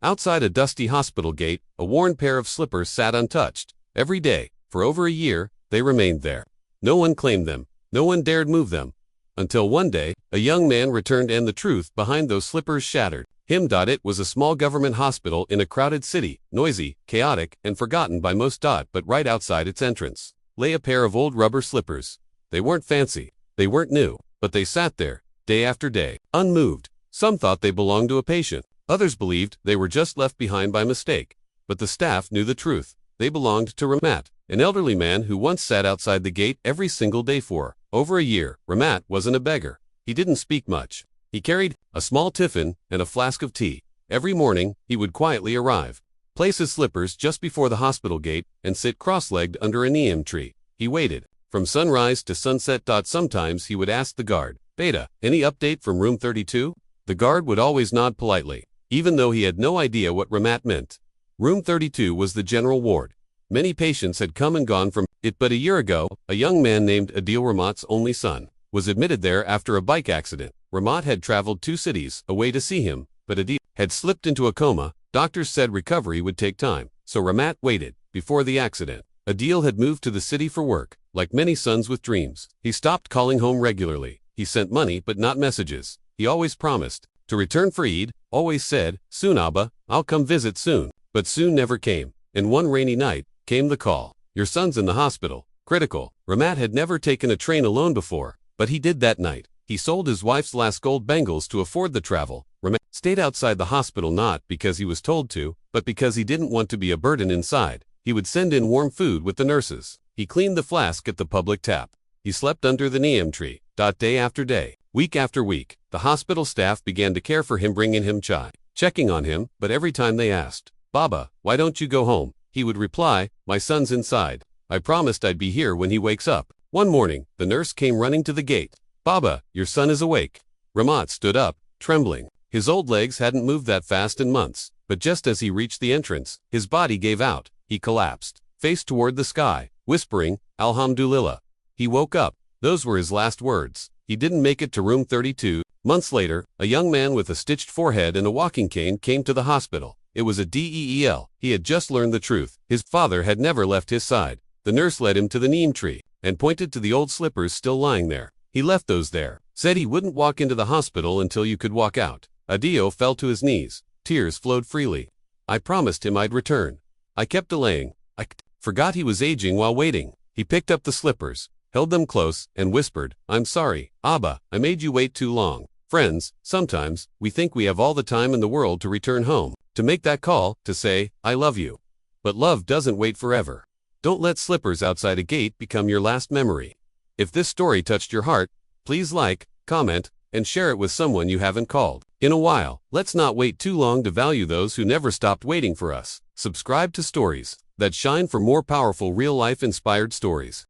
Outside a dusty hospital gate, a worn pair of slippers sat untouched. Every day, for over a year, they remained there. No one claimed them. No one dared move them. Until one day, a young man returned and the truth behind those slippers shattered him. It was a small government hospital in a crowded city, noisy, chaotic, and forgotten by most. But right outside its entrance lay a pair of old rubber slippers. They weren't fancy. They weren't new. But they sat there, day after day, unmoved. Some thought they belonged to a patient. Others believed they were just left behind by mistake. But the staff knew the truth. They belonged to Ramat, an elderly man who once sat outside the gate every single day for over a year. Ramat wasn't a beggar. He didn't speak much. He carried a small tiffin and a flask of tea. Every morning, he would quietly arrive, place his slippers just before the hospital gate, and sit cross-legged under a neem tree. He waited from sunrise to sunset. Sometimes he would ask the guard, "Beta, any update from room 32?" The guard would always nod politely, even though he had no idea what Ramat meant. Room 32 was the general ward. Many patients had come and gone from it, but a year ago, a young man named Adil, Ramat's only son, was admitted there after a bike accident. Ramat had traveled 2 cities away to see him, but Adil had slipped into a coma. Doctors said recovery would take time, so Ramat waited. Before the accident, Adil had moved to the city for work. Like many sons with dreams, he stopped calling home regularly. He sent money but not messages. He always promised to return for Eid, always said, "Soon Abba, I'll come visit soon." But soon never came. And one rainy night, came the call. "Your son's in the hospital. Critical." Ramat had never taken a train alone before, but he did that night. He sold his wife's last gold bangles to afford the travel. Ramat stayed outside the hospital not because he was told to, but because he didn't want to be a burden inside. He would send in warm food with the nurses. He cleaned the flask at the public tap. He slept under the neem tree. Day after day, week after week, the hospital staff began to care for him, bringing him chai, checking on him, but every time they asked, "Baba, why don't you go home?" he would reply, "My son's inside. I promised I'd be here when he wakes up." One morning, the nurse came running to the gate. "Baba, your son is awake." Ramat stood up, trembling. His old legs hadn't moved that fast in months, but just as he reached the entrance, his body gave out. He collapsed, face toward the sky, whispering, "Alhamdulillah." He woke up. Those were his last words. He didn't make it to room 32. Months later, a young man with a stitched forehead and a walking cane came to the hospital. It was a DEEL. He had just learned the truth. His father had never left his side. The nurse led him to the neem tree and pointed to the old slippers still lying there. He left those there. Said he wouldn't walk into the hospital until you could walk out. Adil fell to his knees. Tears flowed freely. "I promised him I'd return. I kept delaying. I forgot he was aging while waiting." He picked up the slippers, held them close, and whispered, "I'm sorry, Abba, I made you wait too long." Friends, sometimes, we think we have all the time in the world to return home, to make that call, to say, "I love you." But love doesn't wait forever. Don't let slippers outside a gate become your last memory. If this story touched your heart, please like, comment, and share it with someone you haven't called in a while. Let's not wait too long to value those who never stopped waiting for us. Subscribe to Stories That Shine for more powerful real-life inspired stories.